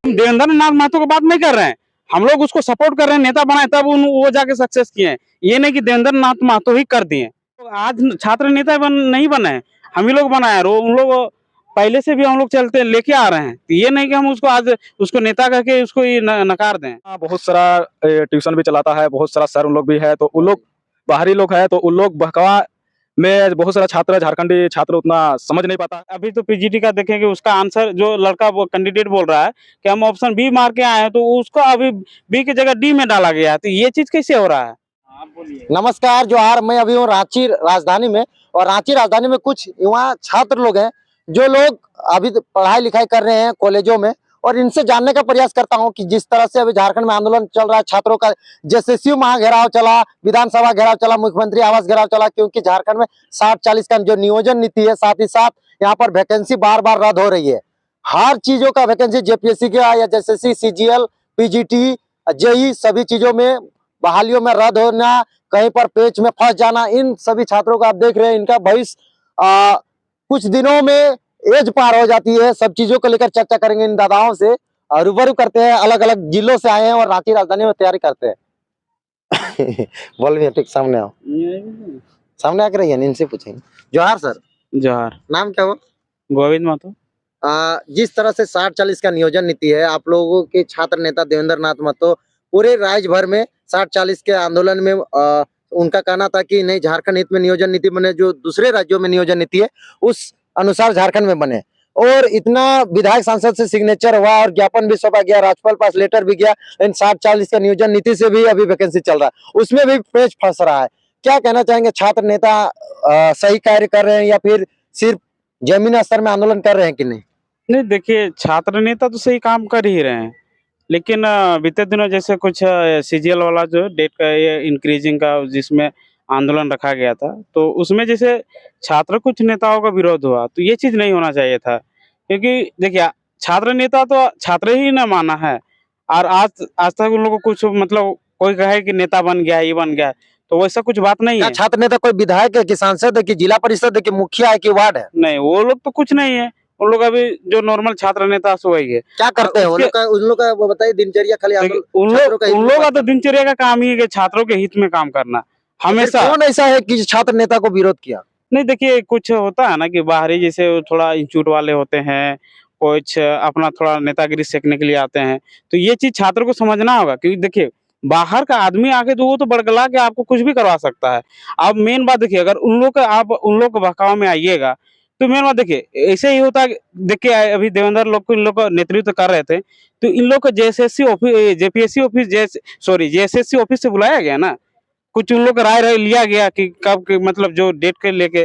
देवेंद्र नाथ महतो की बात नहीं कर रहे हैं, हम लोग उसको सपोर्ट कर रहे हैं, नेता बनाए तब वो जाके सक्सेस किए हैं। ये नहीं कि देवेंद्र नाथ महतो ही कर दिए। आज छात्र नेता नहीं बने, हम ही लोग बनाए। उन लोग पहले से भी हम लोग चलते लेके आ रहे हैं, तो ये नहीं कि हम उसको आज उसको नेता कह के उसको ये नकार दें। बहुत सारा ट्यूशन भी चलाता है, बहुत सारा सर उन लोग भी है, तो उन लोग बाहरी लोग है, तो उन लोग बहकावा में बहुत सारा छात्र झारखंडी छात्र उतना समझ नहीं पाता। अभी तो पीजीटी का देखेंगे, उसका आंसर जो लड़का वो कैंडिडेट बोल रहा है कि हम ऑप्शन बी मार के आए हैं, तो उसको अभी बी की जगह डी में डाला गया है, तो ये चीज कैसे हो रहा है? नमस्कार जोहार, मैं अभी हूँ रांची राजधानी में, और रांची राजधानी में कुछ युवा छात्र लोग हैं जो लोग अभी पढ़ाई लिखाई कर रहे हैं कॉलेजों में, और इनसे जानने का प्रयास करता हूं कि जिस तरह से अभी झारखंड में आंदोलन चल रहा है छात्रों का, जेएसएसयू महाघेराव चला, विधानसभा घेराव चला, मुख्यमंत्री आवास घेराव चला, क्योंकि झारखंड में 60-40 का जो नियोजन नीति है, साथ ही साथ यहाँ पर वैकेंसी बार बार रद्द हो रही है। हर चीजों का वैकेंसी जेपीएससी का या जेएसएससी, सीजीएल, पीजीटी, जेई सभी चीजों में बहालियों में रद्द होना, कहीं पर पेच में फंस जाना, इन सभी छात्रों का आप देख रहे हैं, इनका भविष्य कुछ दिनों में एज पार हो जाती है। सब चीजों को लेकर चर्चा करेंगे इन दादाओं से, और रूबरू करते हैं। अलग अलग जिलों से आए हैं और रांची राजधानी में तैयारी करते हैं। बोल भी ठीक, सामने आओ, सामने आकर रहिए, इनसे पूछेंगे। जोहार सर। जोहार। नाम क्या हुआ? गोविंद महतो। जिस तरह से 60-40 का नियोजन नीति है, आप लोगों के छात्र नेता देवेंद्र नाथ महतो पूरे राज्य भर में 60-40 के आंदोलन में उनका कहना था कि नहीं, झारखंड हित में नियोजन नीति बने, जो दूसरे राज्यों में नियोजन नीति है उस अनुसार झारखंड में बने। और इतना विधायक सांसद से सिग्नेचर हुआ और ज्ञापन भी सौंपा गया, राज्यपाल पास लेटर भी गया, इन 60-40 का नियोजन नीति से भी अभी वैकेंसी चल रहा है, उसमें भी पेच फंस रहा है। क्या कहना चाहेंगे, छात्र नेता सही कार्य कर रहे हैं या फिर सिर्फ जमीनी स्तर में आंदोलन कर रहे हैं कि नहीं? नहीं, देखिए, छात्र नेता तो सही काम कर ही रहे हैं, लेकिन बीते दिनों जैसे कुछ सीजीएल वाला जो डेट का ये इंक्रीजिंग का जिसमें आंदोलन रखा गया था, तो उसमें जैसे छात्र कुछ नेताओं का विरोध हुआ, तो ये चीज नहीं होना चाहिए था। क्योंकि देखिए, छात्र नेता तो छात्र ही ना माना है, और आज तक उन लोगों को कुछ मतलब कोई कहे कि नेता बन गया है, ये बन गया है, तो वैसा कुछ बात नहीं है। छात्र नेता कोई विधायक है कि सांसद है कि जिला परिषद है कि मुखिया है कि वार्ड है? नहीं, वो लोग तो कुछ नहीं है, उन लोग अभी जो नॉर्मल छात्र नेता से वही है। क्या करते हैं उन लोग का बताइए दिनचर्या? खाली उन लोग का तो दिनचर्या का काम ही है कि छात्रों के हित में काम करना हमेशा। कौन ऐसा है कि छात्र नेता को विरोध किया? नहीं, देखिए, कुछ होता है ना कि बाहरी जैसे थोड़ा इंस्टीट्यूट वाले होते हैं, कुछ अपना थोड़ा नेतागिरी सीखने के लिए आते हैं, तो ये चीज छात्र को समझना होगा। क्योंकि देखिए, बाहर का आदमी आके तो वो तो बड़गला के आपको कुछ भी करवा सकता है। अब मेन बात देखिए, अगर आप उन लोग के बहकाव में आइएगा, तो मेन बात देखिए, ऐसे ही होता है। देखिए, अभी देवेंद्र लोग को इन लोग का नेतृत्व कर रहे थे, तो इन लोग को JSSC office, JPSC office, JSSC office से बुलाया गया ना, कुछ उन लोग का राय लिया गया कि कब के मतलब जो डेट के लेके,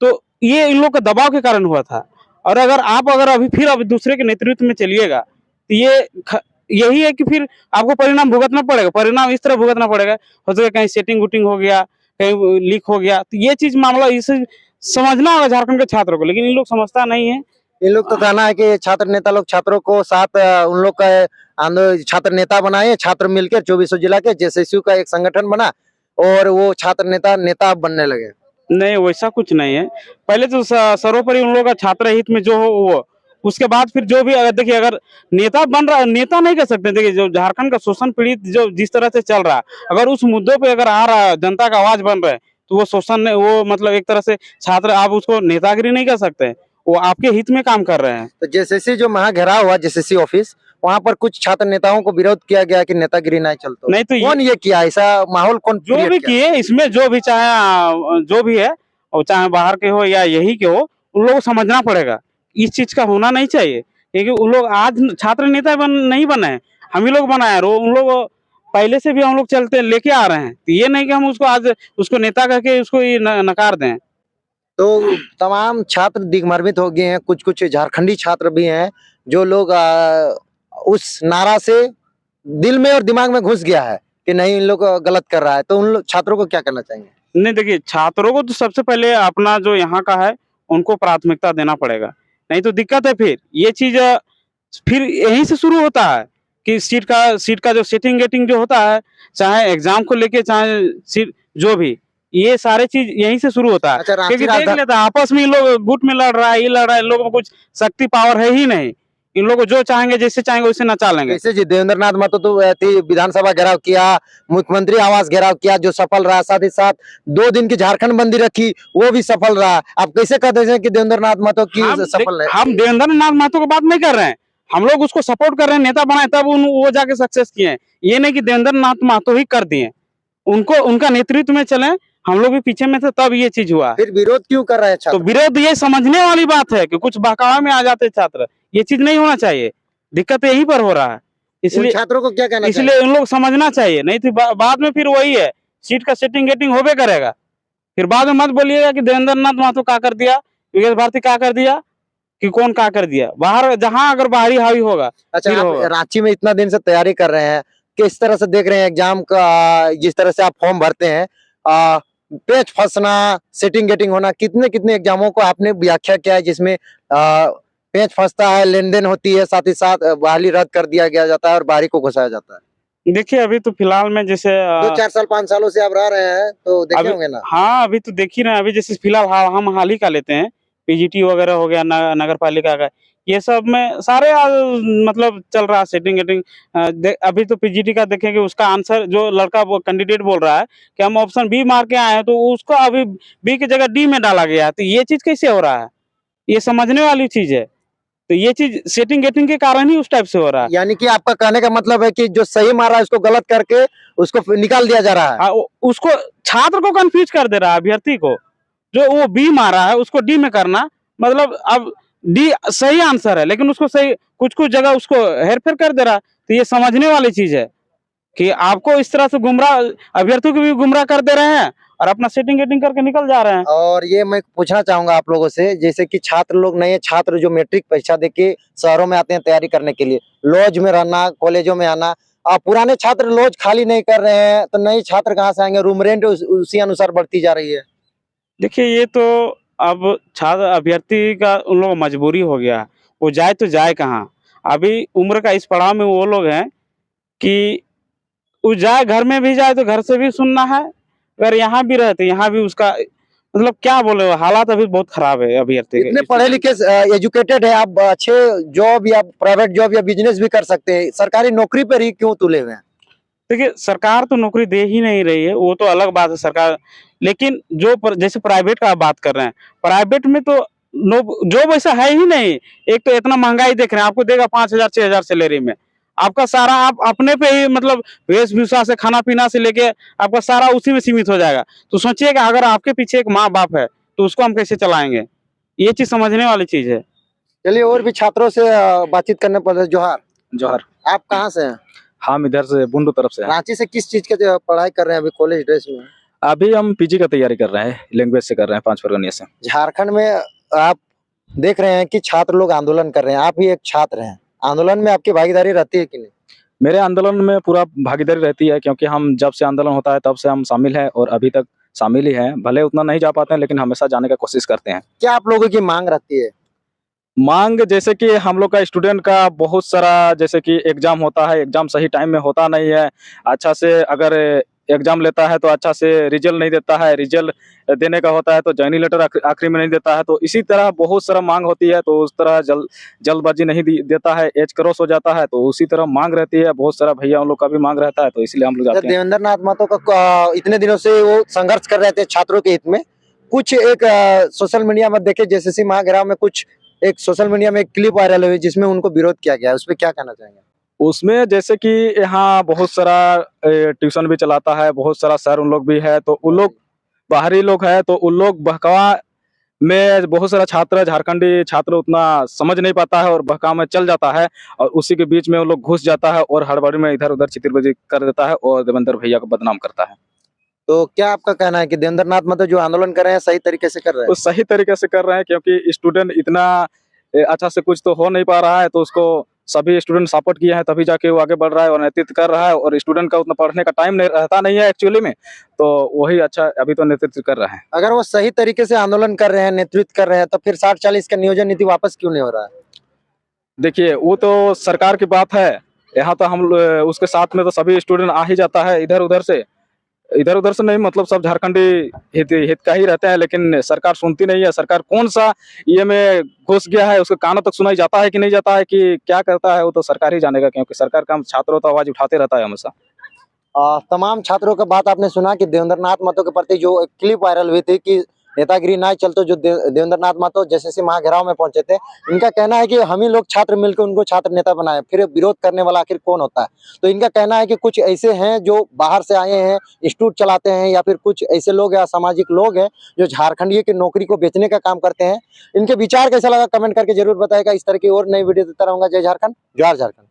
तो ये इन लोग का दबाव के कारण हुआ था। और अगर अभी दूसरे के नेतृत्व में चलिएगा, तो यही है कि फिर आपको परिणाम भुगतना पड़ेगा। परिणाम इस तरह भुगतना पड़ेगा, हो सके कहीं सेटिंग वुटिंग हो गया, कहीं लीक हो गया, तो ये चीज मामला इसे समझना होगा झारखंड के छात्रों को, लेकिन इन लोग समझता नहीं है। इन लोग तो कहना है कि छात्र नेता लोग छात्रों को साथ उन लोग का छात्र नेता बनाए, छात्र मिलकर 24 जिला के जेएसएसयू का एक संगठन बना और वो छात्र नेता बनने लगे। नहीं, वैसा कुछ नहीं है। पहले तो सर्वोपरि उन लोगों का छात्र हित में जो हो वो, उसके बाद फिर जो भी, देखिए, अगर नेता बन रहा है, नेता नहीं कह सकते। देखिए, जो झारखंड का शोषण पीड़ित जो जिस तरह से चल रहा है, अगर उस मुद्दों पे अगर आ रहा है, जनता का आवाज बन रहा है, तो वो शोषण वो मतलब एक तरह से छात्र, आप उसको नेतागिरी नहीं कर सकते, वो आपके हित में काम कर रहे हैं। तो जेएसएससी जो महाघेराव हुआ, जेएसएससी ऑफिस, वहाँ पर कुछ छात्र नेताओं को विरोध किया गया कि नेतागिरी नहीं चलता। नहीं, तो कौन ये किया? ऐसा माहौल कौन जो भी किए, इसमें जो भी चाहे जो भी है, और चाहे बाहर के हो या यही के हो, उन लोगों को समझना पड़ेगा। इस चीज का होना नहीं चाहिए, क्योंकि उन लोग आज छात्र नेता नहीं बने हैं, हम ही लोग बनाए। उन लोग पहले से भी हम लोग चलते लेके आ रहे हैं, तो ये नहीं कि हम उसको आज उसको नेता करके उसको ये नकार दें। तो तमाम छात्र दिग्भ्रमित हो गए हैं। कुछ झारखंडी छात्र भी हैं जो लोग उस नारा से दिल में और दिमाग में घुस गया है कि नहीं, इन लोग गलत कर रहा है। तो उन छात्रों को क्या करना चाहिए? नहीं देखिए, छात्रों को तो सबसे पहले अपना जो यहाँ का है उनको प्राथमिकता देना पड़ेगा, नहीं तो दिक्कत है। फिर ये चीज फिर यहीं से शुरू होता है कि सीट का जो सेटिंग गेटिंग जो होता है, चाहे एग्जाम को लेके चाहे सीट जो भी, ये सारे चीज यहीं से शुरू होता है। अच्छा, रांची क्योंकि देख राजधानी लेता है आपस में इन लोग गुट में लड़ रहा है, ये लड़ रहा है, इन लोगों को कुछ शक्ति पावर है ही नहीं। इन लोग को जो चाहेंगे जैसे चाहेंगे वैसे नचा लेंगे। जैसे जी देवेंद्र नाथ महतो तो विधानसभा घेराव किया, मुख्यमंत्री आवास घेराव किया जो सफल रहा, साथ ही साथ 2 दिन की झारखंड बंदी रखी वो भी सफल रहा। आप कैसे कहते हैं कि देवेंद्र नाथ महतो की सफल है? हम देवेंद्र नाथ महतो की बात नहीं कर रहे हैं, हम लोग उसको सपोर्ट कर रहे हैं, नेता बनाए तब वो जाके सक्सेस किए हैं। ये नहीं कि देवेंद्र नाथ महतो ही कर दिए, उनको उनका नेतृत्व में चले, हम लोग भी पीछे में थे तब ये चीज हुआ। फिर विरोध क्यों कर रहे हैं तो छात्र? विरोध ये समझने वाली बात है कि कुछ बहकावे में आ जाते छात्र, ये चीज नहीं होना चाहिए। दिक्कत यहीं पर हो रहा है, उन इसलिए छात्रों को क्या कहना चाहिए? इसलिए उन लोग समझना चाहिए, नहीं तो बाद में फिर वही है, सीट का सेटिंग गेटिंग होबे करेगा। फिर बाद में मत बोलिएगा कि देवेंद्र नाथ महतो क्या कर दिया, विकास भारती क्या कर दिया, कि कौन क्या कर दिया। बाहर जहां अगर बाहरी हावी होगा। अच्छा, फिर आप होगा। रांची में इतना दिन से तैयारी कर रहे हैं, किस तरह से देख रहे हैं एग्जाम का, जिस तरह से आप फॉर्म भरते हैं, पेच फंसना, सेटिंग गेटिंग होना, कितने कितने एग्जामों को आपने व्याख्या किया है जिसमें पेच फंसता है, लेन देन होती है, साथ ही साथ बहाली रद्द कर दिया गया जाता है और बाहरी को घुसाया जाता है। देखिए अभी तो फिलहाल में जैसे 2-4 साल 5 सालों से आप रह रहे हैं तो देखे अभी होंगे ना? हाँ अभी तो देख ही रहे हैं। अभी जैसे फिलहाल हम हाल ही का लेते हैं, पीजीटी वगैरह हो गया, नगर पालिका का, ये सब में सारे मतलब चल रहा है सेटिंग गेटिंग। अभी तो पीजीटी का देखेंगे, उसका आंसर जो लड़का वो कैंडिडेट बोल रहा है कि हम ऑप्शन बी मार के आए हैं, तो उसको अभी बी की जगह डी में डाला गया है। तो ये चीज कैसे हो रहा है, ये समझने वाली चीज है। तो ये चीज सेटिंग गेटिंग के कारण ही उस टाइप से हो रहा है। यानी कि आपका कहने का मतलब है कि जो सही मारा है उसको गलत करके उसको निकाल दिया जा रहा है। उसको छात्र को कंफ्यूज कर दे रहा है, अभ्यर्थी को, जो वो बी मारा है उसको डी में करना, मतलब अब डी सही आंसर है लेकिन उसको सही कुछ कुछ जगह उसको हेरफेर कर दे रहा है। तो ये समझने वाली चीज है कि आपको इस तरह से गुमराह, अभ्यर्थियों को भी गुमराह कर दे रहे हैं और अपना सेटिंग गेटिंग करके निकल जा रहे हैं। और ये मैं पूछना चाहूंगा आप लोगों से, जैसे कि छात्र लोग, नए छात्र जो मैट्रिक परीक्षा देके शहरों में आते हैं तैयारी करने के लिए, लॉज में रहना, कॉलेजों में आना, पुराने छात्र लॉज खाली नहीं कर रहे हैं तो नए छात्र कहाँ से आएंगे? रूम रेंट उसी अनुसार बढ़ती जा रही है। देखिए ये तो अब छात्र अभ्यर्थी का उन लोग मजबूरी हो गया है, वो जाए तो जाए कहाँ। अभी उम्र का इस पड़ाव में वो लोग हैं कि वो जाए, घर में भी जाए तो घर से भी सुनना है, अगर यहाँ भी रहते यहाँ भी उसका मतलब क्या बोले, हालात अभी बहुत खराब है अभ्यर्थी के। इतने पढ़े लिखे एजुकेटेड है आप, अच्छे जॉब या प्राइवेट जॉब या बिजनेस भी कर सकते हैं, सरकारी नौकरी पर ही क्यों तुले हुए हैं? देखिए सरकार तो नौकरी दे ही नहीं रही है, वो तो अलग बात है सरकार, लेकिन जैसे प्राइवेट का आप बात कर रहे हैं, प्राइवेट में तो जॉब ऐसा है ही नहीं। एक तो इतना महंगाई देख रहे हैं, आपको देगा 5,000 6,000 सैलरी में, आपका सारा आप अपने पे ही मतलब वेशभूषा से खाना पीना से लेके आपका सारा उसी में सीमित हो जाएगा। तो सोचिए कि अगर आपके पीछे एक माँ बाप है तो उसको हम कैसे चलाएंगे, ये चीज समझने वाली चीज है। चलिए और भी छात्रों से बातचीत करने पर। जोहार। जोहर। आप कहाँ से हैं? हम इधर से बुंडू तरफ से हैं। रांची से किस चीज का पढ़ाई कर रहे हैं अभी कॉलेज ड्रेस में? अभी हम पीजी का तैयारी कर रहे हैं, लैंग्वेज से कर रहे हैं, 5 फरवरी से। झारखंड में आप देख रहे हैं कि छात्र लोग आंदोलन कर रहे हैं, आप भी एक छात्र हैं, आंदोलन में आपकी भागीदारी रहती है कि नहीं? मेरे आंदोलन में पूरा भागीदारी रहती है, क्योंकि हम जब से आंदोलन होता है तब से हम शामिल हैं और अभी तक शामिल ही हैं। भले उतना नहीं जा पाते हैं लेकिन हमेशा जाने का कोशिश करते हैं। क्या आप लोगों की मांग रहती है? मांग जैसे कि हम लोग का स्टूडेंट का बहुत सारा, जैसे कि एग्जाम होता है, एग्जाम सही टाइम में होता नहीं है, अच्छा से अगर एग्जाम लेता है तो अच्छा से रिजल्ट नहीं देता है, रिजल्ट देने का होता है तो जॉइनिंग लेटर आखिरी में नहीं देता है। तो इसी तरह बहुत सारा मांग होती है, तो उस तरह जल्दबाजी नहीं देता है, एज क्रॉस हो जाता है, तो उसी तरह मांग रहती है। बहुत सारा भैया उन लोग का भी मांग रहता है, तो इसलिए हम लोग जाते हैं। देवेंद्र नाथ महतो का इतने दिनों से वो संघर्ष कर रहे थे छात्रों के हित में, कुछ एक सोशल मीडिया में देखे जेसीसी महाघेराव में कुछ एक सोशल मीडिया में एक क्लिप वायरल हुई जिसमें उनको विरोध किया गया, उस पर क्या कहना चाहेंगे? उसमें जैसे कि यहाँ बहुत सारा ट्यूशन भी चलाता है, बहुत सारा सर उन लोग भी है, तो उन लोग बाहरी लोग है, तो उन लोग बहकावा में बहुत सारा छात्र, झारखंडी छात्र उतना समझ नहीं पाता है और बहकावा में चल जाता है और उसी के बीच में वो लोग घुस जाता है और हड़बड़ी में इधर उधर चित्रबाजी कर देता है और देवेंद्र भैया को बदनाम करता है। तो क्या आपका कहना है कि देवेंद्र नाथ महतो जो आंदोलन कर रहे हैं सही तरीके से कर रहे हैं? वो सही तरीके से कर रहे हैं, क्योंकि स्टूडेंट इतना अच्छा से कुछ तो हो नहीं पा रहा है, तो उसको सभी स्टूडेंट सपोर्ट किए हैं तभी जाके वो आगे बढ़ रहा है और नेतृत्व कर रहा है, और स्टूडेंट का उतना पढ़ने का टाइम नहीं रहता नहीं है एक्चुअली में, तो वही अच्छा अभी तो नेतृत्व कर रहा है। अगर वो सही तरीके से आंदोलन कर रहे हैं, नेतृत्व कर रहे हैं, तो फिर 60-40 का नियोजन नीति वापस क्यों नहीं हो रहा है? देखिए वो तो सरकार की बात है, यहाँ तो हम उसके साथ में तो सभी स्टूडेंट आ ही जाता है, इधर उधर से नहीं, मतलब सब झारखंडी हित का ही रहते हैं, लेकिन सरकार सुनती नहीं है। सरकार कौन सा ये में घुस गया है, उसके कानों तक सुनाई जाता है कि नहीं जाता है, कि क्या करता है वो तो सरकार ही जानेगा, क्योंकि सरकार का छात्रों तो आवाज उठाते रहता है हमेशा। तमाम छात्रों का बात आपने सुना कि देवेंद्र नाथ महतो के प्रति जो एक क्लिप वायरल हुई थी कि नेतागिरी ना चलते, जो देवेंद्र नाथ महतो जैसे महाघेराव में पहुंचे थे, इनका कहना है कि हम ही लोग छात्र मिलकर उनको छात्र नेता बनाए, फिर विरोध करने वाला आखिर कौन होता है? तो इनका कहना है कि कुछ ऐसे हैं जो बाहर से आए हैं, इंस्टीट्यूट चलाते हैं, या फिर कुछ ऐसे लोग या सामाजिक लोग हैं जो झारखंडियों की नौकरी को बेचने का काम करते हैं। इनके विचार कैसा लगा कमेंट करके जरूर बताएगा। इस तरह की और नई वीडियो देता रहूंगा। जय झारखंड, जोहार झारखंड।